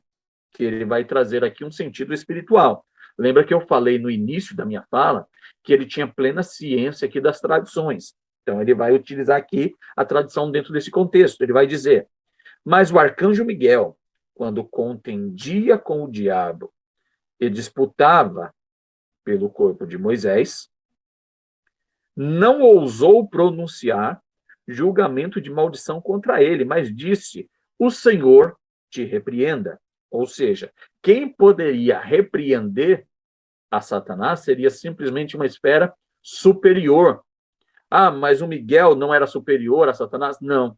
que ele vai trazer aqui um sentido espiritual. Lembra que eu falei no início da minha fala que ele tinha plena ciência aqui das tradições. Então, ele vai utilizar aqui a tradição dentro desse contexto. Ele vai dizer, mas o arcanjo Miguel, quando contendia com o diabo e disputava pelo corpo de Moisés, não ousou pronunciar julgamento de maldição contra ele, mas disse, o Senhor te repreenda. Ou seja, quem poderia repreender a Satanás seria simplesmente uma esfera superior. Ah, mas o Miguel não era superior a Satanás? Não.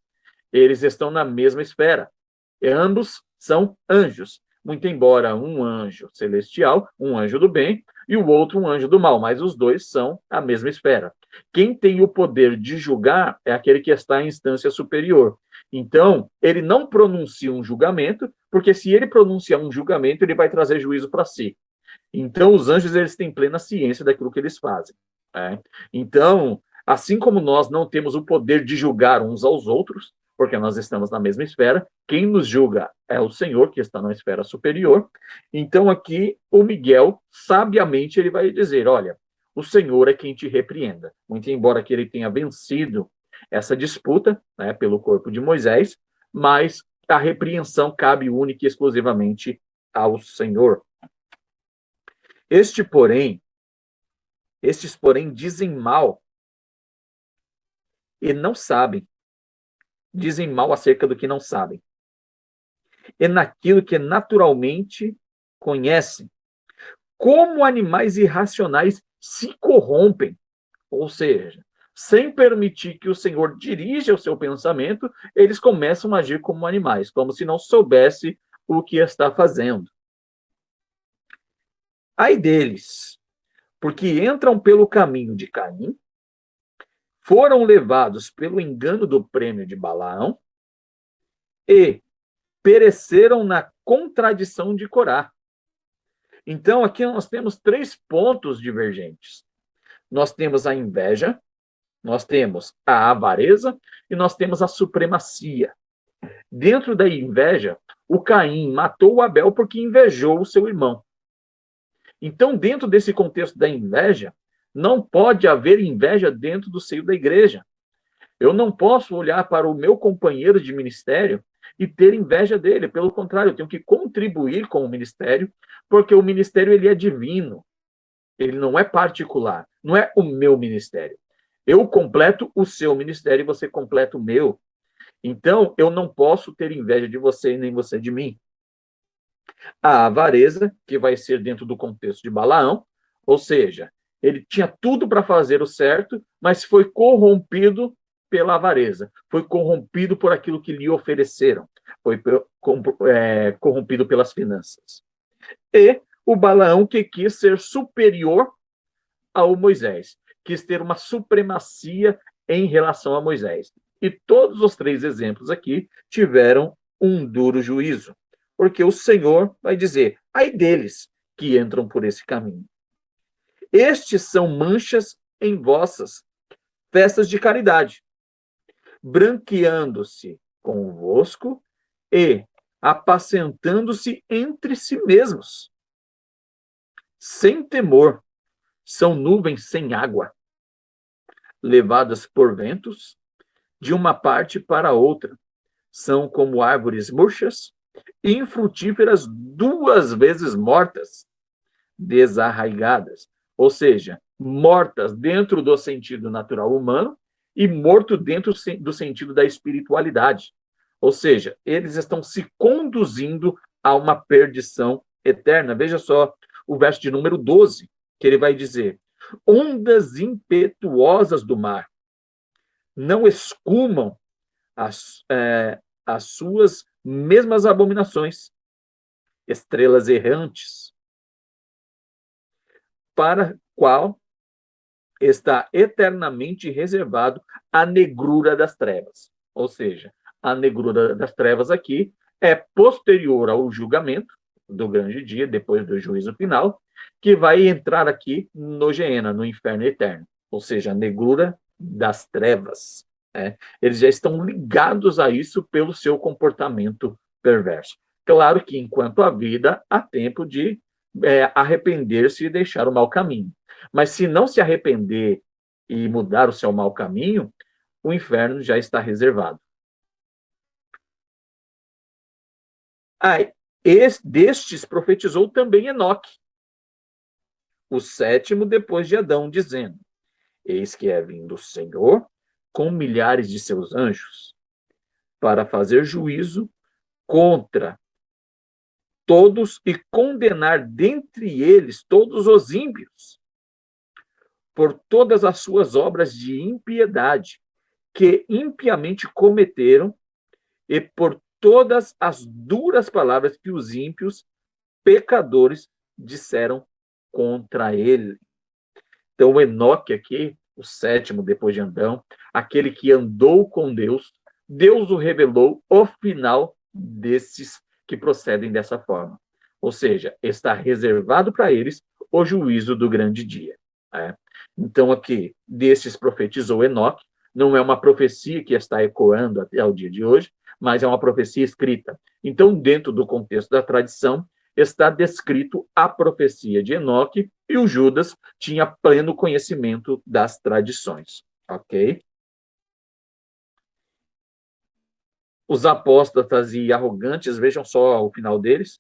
Eles estão na mesma esfera. E ambos são anjos. Muito embora um anjo celestial, um anjo do bem, e o outro um anjo do mal, mas os dois são a mesma esfera. Quem tem o poder de julgar é aquele que está em instância superior. Então, ele não pronuncia um julgamento, porque se ele pronunciar um julgamento, ele vai trazer juízo para si. Então, os anjos eles têm plena ciência daquilo que eles fazem, né? Então, assim como nós não temos o poder de julgar uns aos outros, porque nós estamos na mesma esfera. Quem nos julga é o Senhor, que está na esfera superior. Então, aqui, o Miguel, sabiamente, ele vai dizer, olha, o Senhor é quem te repreenda. Muito embora que ele tenha vencido essa disputa, né, pelo corpo de Moisés, mas a repreensão cabe única e exclusivamente ao Senhor. Estes, porém, dizem mal e não sabem. Dizem mal acerca do que não sabem. E naquilo que naturalmente conhecem. Como animais irracionais se corrompem. Ou seja, sem permitir que o Senhor dirija o seu pensamento, eles começam a agir como animais, como se não soubesse o que está fazendo. Ai deles, porque entram pelo caminho de Caim, foram levados pelo engano do prêmio de Balaão e pereceram na contradição de Corá. Então, aqui nós temos 3 pontos divergentes. Nós temos a inveja, nós temos a avareza e nós temos a supremacia. Dentro da inveja, o Caim matou o Abel porque invejou o seu irmão. Então, dentro desse contexto da inveja, não pode haver inveja dentro do seio da igreja. Eu não posso olhar para o meu companheiro de ministério e ter inveja dele. Pelo contrário, eu tenho que contribuir com o ministério, porque o ministério ele é divino. Ele não é particular. Não é o meu ministério. Eu completo o seu ministério e você completa o meu. Então, eu não posso ter inveja de você nem você de mim. A avareza, que vai ser dentro do contexto de Balaão, ou seja, ele tinha tudo para fazer o certo, mas foi corrompido pela avareza, foi corrompido por aquilo que lhe ofereceram, foi corrompido pelas finanças. E o Balaão que quis ser superior ao Moisés, quis ter uma supremacia em relação a Moisés. E todos os 3 exemplos aqui tiveram um duro juízo, porque o Senhor vai dizer, ai deles que entram por esse caminho. Estes são manchas em vossas festas de caridade, branqueando-se convosco e apacentando-se entre si mesmos. Sem temor, são nuvens sem água, levadas por ventos de uma parte para outra. São como árvores murchas, infrutíferas 2 vezes mortas, desarraigadas. Ou seja, mortas dentro do sentido natural humano e morto dentro do sentido da espiritualidade. Ou seja, eles estão se conduzindo a uma perdição eterna. Veja só o verso de número 12, que ele vai dizer, ondas impetuosas do mar não escumam as suas mesmas abominações, estrelas errantes, para qual está eternamente reservado a negrura das trevas. Ou seja, a negrura das trevas aqui é posterior ao julgamento do grande dia, depois do juízo final, que vai entrar aqui no Geena, no inferno eterno. Ou seja, a negrura das trevas. Eles já estão ligados a isso pelo seu comportamento perverso. Claro que, enquanto há vida, há tempo de arrepender-se e deixar o mau caminho. Mas se não se arrepender e mudar o seu mau caminho, o inferno já está reservado. Destes profetizou também Enoque, o 7º depois de Adão, dizendo, eis que é vindo o Senhor com milhares de seus anjos para fazer juízo contra todos e condenar dentre eles todos os ímpios por todas as suas obras de impiedade que impiamente cometeram e por todas as duras palavras que os ímpios pecadores disseram contra ele. Então, Enoque aqui, o 7º depois de Adão, aquele que andou com Deus, Deus o revelou o final desses que procedem dessa forma. Ou seja, está reservado para eles o juízo do grande dia. Então, aqui, destes profetizou Enoque, Não é uma profecia que está ecoando até o dia de hoje, mas é uma profecia escrita. Então, dentro do contexto da tradição, está descrito a profecia de Enoque, e o Judas tinha pleno conhecimento das tradições, ok? Os apóstatas e arrogantes, vejam só o final deles.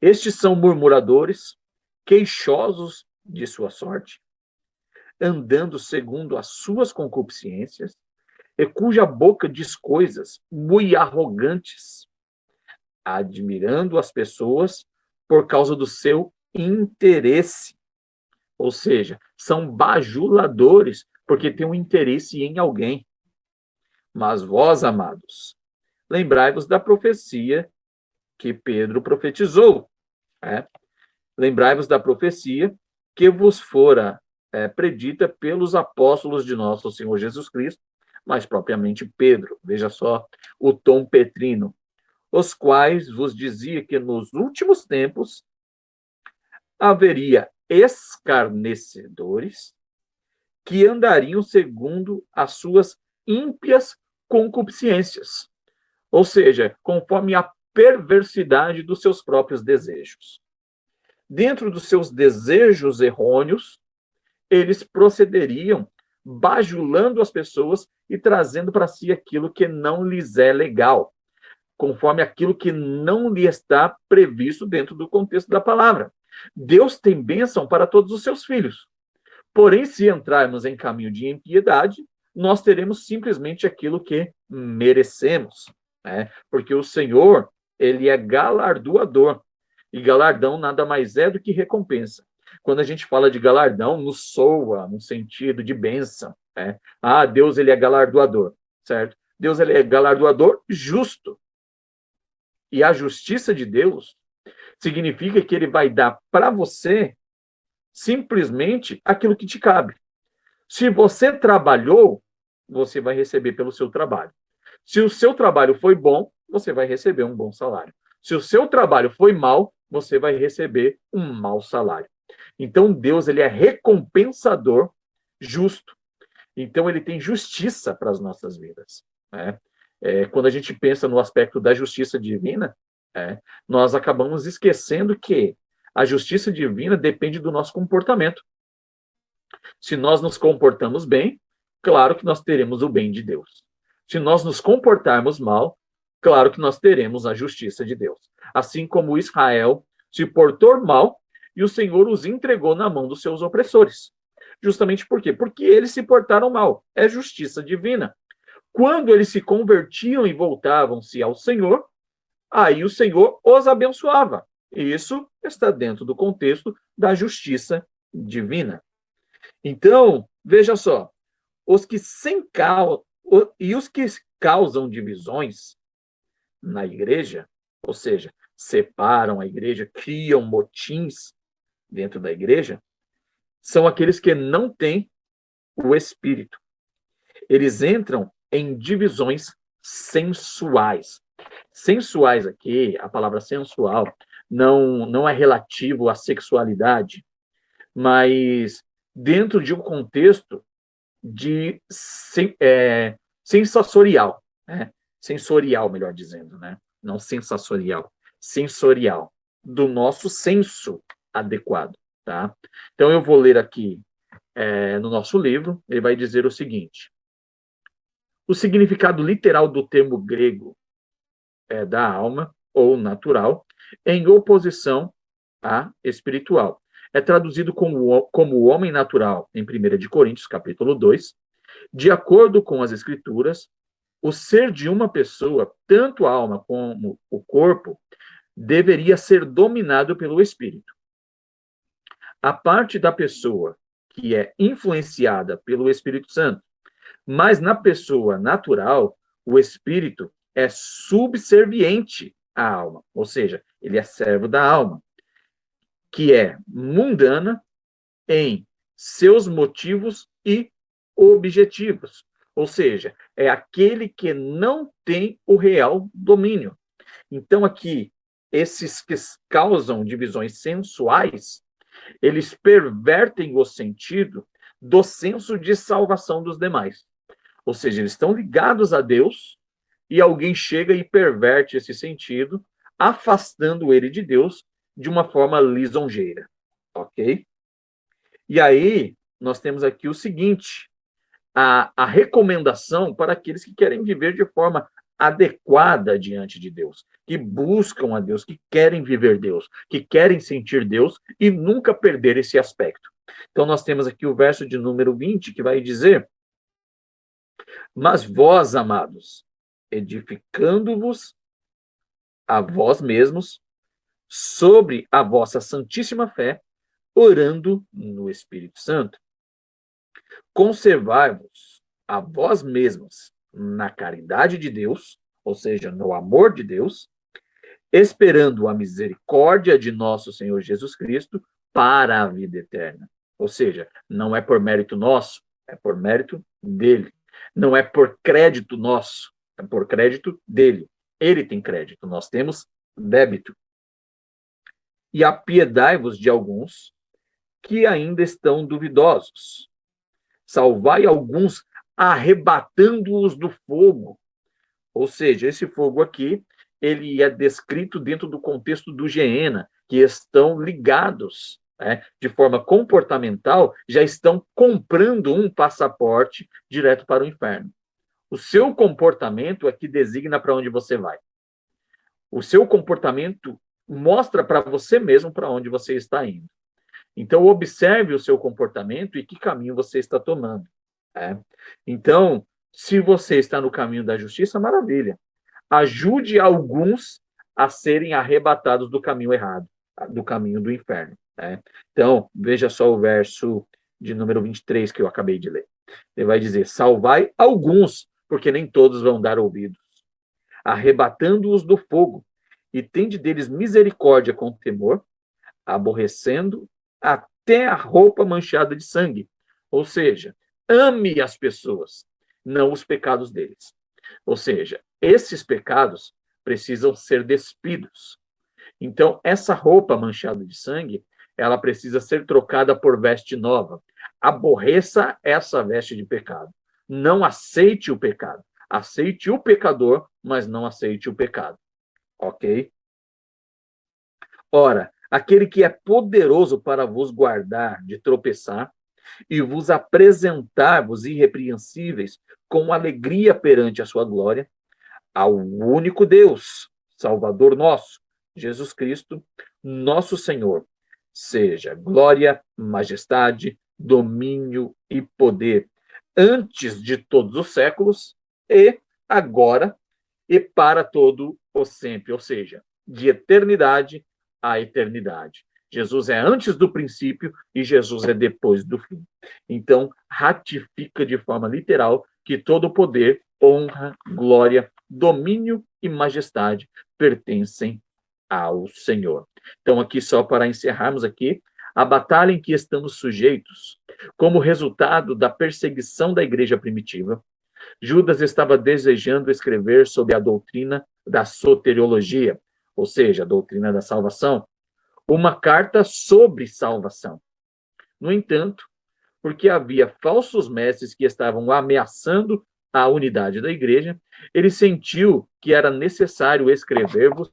Estes são murmuradores, queixosos de sua sorte, andando segundo as suas concupiscências, e cuja boca diz coisas muito arrogantes, admirando as pessoas por causa do seu interesse. Ou seja, são bajuladores porque têm um interesse em alguém. Mas vós, amados, lembrai-vos da profecia que Pedro profetizou. Né? Lembrai-vos da profecia que vos fora predita pelos apóstolos de nosso Senhor Jesus Cristo, mas propriamente Pedro. Veja só o tom petrino. Os quais vos dizia que nos últimos tempos haveria escarnecedores que andariam segundo as suas ímpias concupiscências, ou seja, conforme a perversidade dos seus próprios desejos. Dentro dos seus desejos errôneos, eles procederiam bajulando as pessoas e trazendo para si aquilo que não lhes é legal, conforme aquilo que não lhe está previsto dentro do contexto da palavra. Deus tem bênção para todos os seus filhos. Porém, se entrarmos em caminho de impiedade, nós teremos simplesmente aquilo que merecemos, né? Porque o Senhor, ele é galardoador. E galardão nada mais é do que recompensa. Quando a gente fala de galardão, nos soa no sentido de bênção, né? Ah, Deus, ele é galardoador, certo? Deus, ele é galardoador justo. E a justiça de Deus significa que ele vai dar para você simplesmente aquilo que te cabe. Se você trabalhou, você vai receber pelo seu trabalho. Se o seu trabalho foi bom, você vai receber um bom salário. Se o seu trabalho foi mal, você vai receber um mau salário. Então, Deus, ele é recompensador justo. Então, ele tem justiça para as nossas vidas, né? Quando a gente pensa no aspecto da justiça divina, nós acabamos esquecendo que a justiça divina depende do nosso comportamento. Se nós nos comportamos bem, claro que nós teremos o bem de Deus. Se nós nos comportarmos mal, claro que nós teremos a justiça de Deus. Assim como Israel se portou mal e o Senhor os entregou na mão dos seus opressores. Justamente por quê? Porque eles se portaram mal. É justiça divina. Quando eles se convertiam e voltavam-se ao Senhor, aí o Senhor os abençoava. Isso está dentro do contexto da justiça divina. Então, veja só, os que causam divisões na igreja, ou seja, separam a igreja, criam motins dentro da igreja, são aqueles que não têm o Espírito. Eles entram em divisões sensuais. Sensuais aqui, a palavra sensual, não é relativo à sexualidade, mas dentro de um contexto de sensorial, né? Sensorial, melhor dizendo, né? Não sensacional, sensorial, do nosso senso adequado, tá? Então, eu vou ler aqui no nosso livro, ele vai dizer o seguinte: o significado literal do termo grego da alma, ou natural, em oposição à espiritual. É traduzido como o homem natural, em 1 de Coríntios, capítulo 2. De acordo com as escrituras, o ser de uma pessoa, tanto a alma como o corpo, deveria ser dominado pelo espírito. A parte da pessoa que é influenciada pelo Espírito Santo, mas na pessoa natural, o espírito é subserviente à alma, ou seja, ele é servo da alma, que é mundana em seus motivos e objetivos. Ou seja, é aquele que não tem o real domínio. Então, aqui, esses que causam divisões sensuais, eles pervertem o sentido do senso de salvação dos demais. Ou seja, eles estão ligados a Deus e alguém chega e perverte esse sentido, afastando ele de Deus de uma forma lisonjeira, ok? E aí, nós temos aqui o seguinte, a recomendação para aqueles que querem viver de forma adequada diante de Deus, que buscam a Deus, que querem viver Deus, que querem sentir Deus e nunca perder esse aspecto. Então, nós temos aqui o verso de número 20, que vai dizer: mas vós, amados, edificando-vos a vós mesmos sobre a vossa santíssima fé, orando no Espírito Santo, conservai-vos a vós mesmos na caridade de Deus, ou seja, no amor de Deus, esperando a misericórdia de nosso Senhor Jesus Cristo para a vida eterna. Ou seja, não é por mérito nosso, é por mérito dele. Não é por crédito nosso, é por crédito dele. Ele tem crédito, nós temos débito. E apiedai-vos de alguns que ainda estão duvidosos. Salvai alguns, arrebatando-os do fogo. Ou seja, esse fogo aqui, ele é descrito dentro do contexto do Geena, que estão ligados, né, de forma comportamental, já estão comprando um passaporte direto para o inferno. O seu comportamento é que designa para onde você vai. O seu comportamento mostra para você mesmo para onde você está indo. Então, observe o seu comportamento e que caminho você está tomando. Né? Então, se você está no caminho da justiça, maravilha. Ajude alguns a serem arrebatados do caminho errado, do caminho do inferno. Né? Então, veja só o verso de número 23 que eu acabei de ler. Ele vai dizer: salvai alguns, porque nem todos vão dar ouvidos, arrebatando-os do fogo, e tende deles misericórdia com temor, aborrecendo até a roupa manchada de sangue. Ou seja, ame as pessoas, não os pecados deles. Ou seja, esses pecados precisam ser despidos. Então, essa roupa manchada de sangue, ela precisa ser trocada por veste nova. Aborreça essa veste de pecado. Não aceite o pecado. Aceite o pecador, mas não aceite o pecado. Ok? Ora, aquele que é poderoso para vos guardar de tropeçar e vos apresentar-vos irrepreensíveis com alegria perante a sua glória, ao único Deus, Salvador nosso, Jesus Cristo, nosso Senhor, seja glória, majestade, domínio e poder, antes de todos os séculos, e agora, e para todo o sempre, ou seja, de eternidade a eternidade. Jesus é antes do princípio e Jesus é depois do fim. Então, ratifica de forma literal que todo poder, honra, glória, domínio e majestade pertencem ao Senhor. Então, aqui só para encerrarmos aqui, a batalha em que estamos sujeitos, como resultado da perseguição da igreja primitiva, Judas estava desejando escrever sobre a doutrina da soteriologia, ou seja, a doutrina da salvação, uma carta sobre salvação. No entanto, porque havia falsos mestres que estavam ameaçando a unidade da igreja, ele sentiu que era necessário escrever-vos,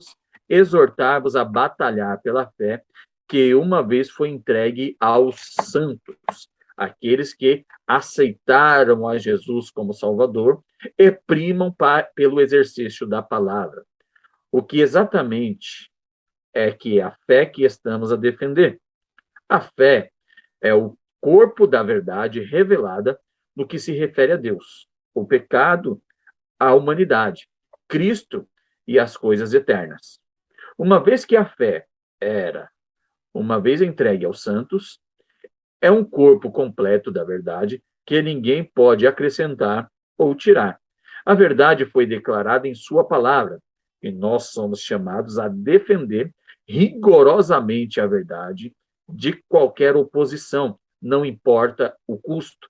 exortar-vos a batalhar pela fé que uma vez foi entregue aos santos, aqueles que aceitaram a Jesus como Salvador e primam pelo exercício da palavra. O que exatamente é que a fé que estamos a defender. A fé é o corpo da verdade revelada no que se refere a Deus, o pecado, a humanidade, Cristo e as coisas eternas. Uma vez que a fé era, uma vez entregue aos santos, é um corpo completo da verdade que ninguém pode acrescentar ou tirar. A verdade foi declarada em sua palavra e nós somos chamados a defender rigorosamente a verdade de qualquer oposição, não importa o custo.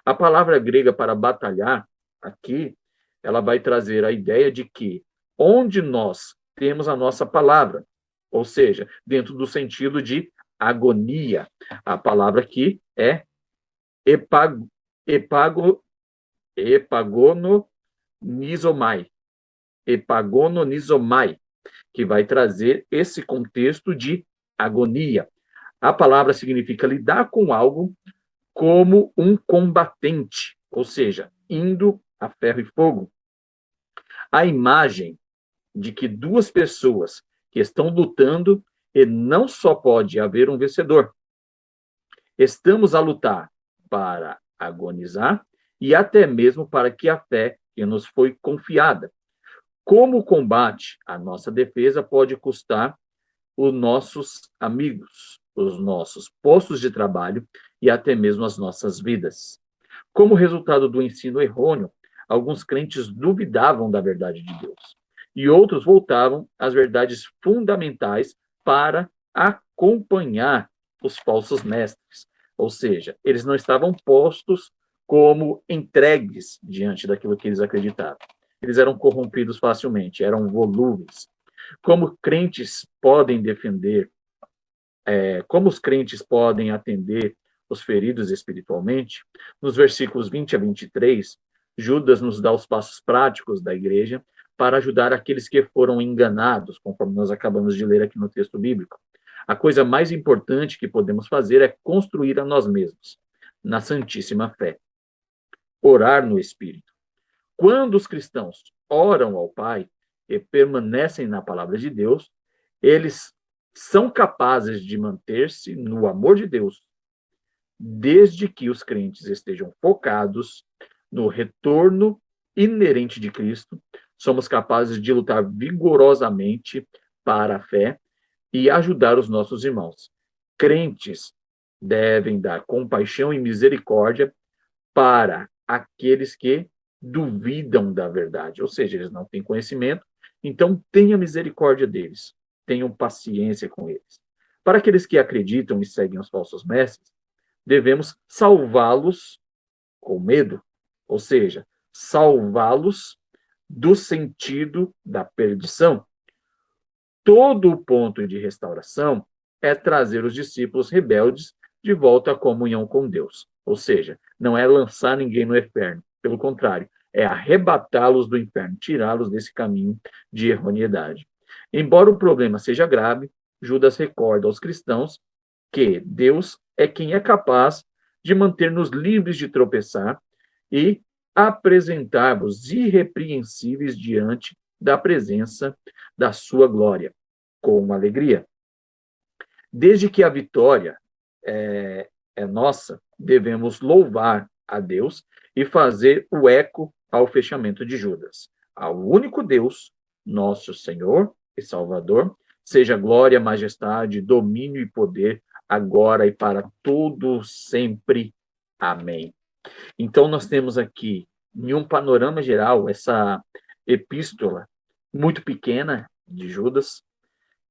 A palavra grega para batalhar, aqui, ela vai trazer a ideia de que onde nós temos a nossa palavra, ou seja, dentro do sentido de agonia. A palavra aqui é epago, epagononizomai, epagononizomai, que vai trazer esse contexto de agonia. A palavra significa lidar com algo como um combatente, ou seja, indo a ferro e fogo. A imagem de que duas pessoas que estão lutando e não só pode haver um vencedor. Estamos a lutar para agonizar e até mesmo para que a fé que nos foi confiada. Como o combate à nossa defesa pode custar os nossos amigos, os nossos postos de trabalho e até mesmo as nossas vidas. Como resultado do ensino errôneo, alguns crentes duvidavam da verdade de Deus e outros voltavam às verdades fundamentais para acompanhar os falsos mestres. Ou seja, eles não estavam postos como entregues diante daquilo que eles acreditavam. Eles eram corrompidos facilmente, eram volúveis. Como crentes podem defender, como os crentes podem atender os feridos espiritualmente? Nos versículos 20 a 23, Judas nos dá os passos práticos da igreja para ajudar aqueles que foram enganados, conforme nós acabamos de ler aqui no texto bíblico. A coisa mais importante que podemos fazer é construir a nós mesmos, na santíssima fé. Orar no Espírito. Quando os cristãos oram ao Pai e permanecem na palavra de Deus, eles são capazes de manter-se no amor de Deus, desde que os crentes estejam focados no retorno inerente de Cristo. Somos capazes de lutar vigorosamente para a fé e ajudar os nossos irmãos. Crentes devem dar compaixão e misericórdia para aqueles que duvidam da verdade, ou seja, eles não têm conhecimento, então tenha misericórdia deles, tenham paciência com eles. Para aqueles que acreditam e seguem os falsos mestres, devemos salvá-los com medo, ou seja, salvá-los do sentido da perdição. Todo o ponto de restauração é trazer os discípulos rebeldes de volta à comunhão com Deus. Ou seja, não é lançar ninguém no inferno. Pelo contrário, é arrebatá-los do inferno, tirá-los desse caminho de erroneidade. Embora o problema seja grave, Judas recorda aos cristãos que Deus é quem é capaz de manter-nos livres de tropeçar e apresentar-vos irrepreensíveis diante da presença da sua glória, com alegria. Desde que a vitória é nossa, devemos louvar a Deus e fazer o eco ao fechamento de Judas. Ao único Deus, nosso Senhor e Salvador, seja glória, majestade, domínio e poder, agora e para todo sempre. Amém. Então, nós temos aqui, em um panorama geral, essa epístola muito pequena de Judas,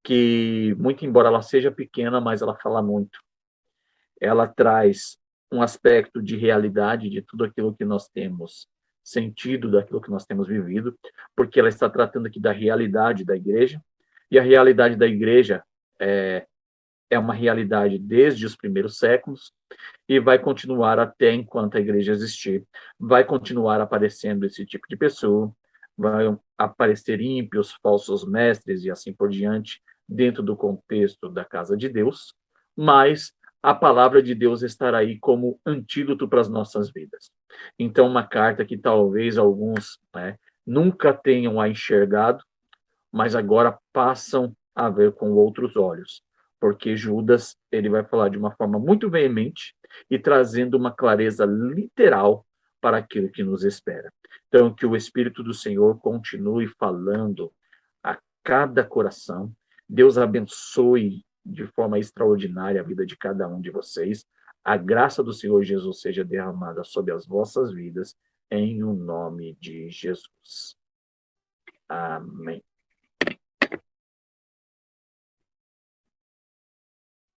que, muito embora ela seja pequena, mas ela fala muito. Ela traz um aspecto de realidade de tudo aquilo que nós temos sentido, daquilo que nós temos vivido, porque ela está tratando aqui da realidade da igreja, e a realidade da igreja é uma realidade desde os primeiros séculos e vai continuar até enquanto a igreja existir. Vai continuar aparecendo esse tipo de pessoa, vai aparecer ímpios, falsos mestres e assim por diante, dentro do contexto da casa de Deus, mas a palavra de Deus estará aí como antídoto para as nossas vidas. Então, uma carta que talvez alguns nunca tenham a enxergado, mas agora passam a ver com outros olhos, porque Judas ele vai falar de uma forma muito veemente e trazendo uma clareza literal para aquilo que nos espera. Então, que o Espírito do Senhor continue falando a cada coração. Deus abençoe de forma extraordinária a vida de cada um de vocês. A graça do Senhor Jesus seja derramada sobre as vossas vidas, em o nome de Jesus. Amém.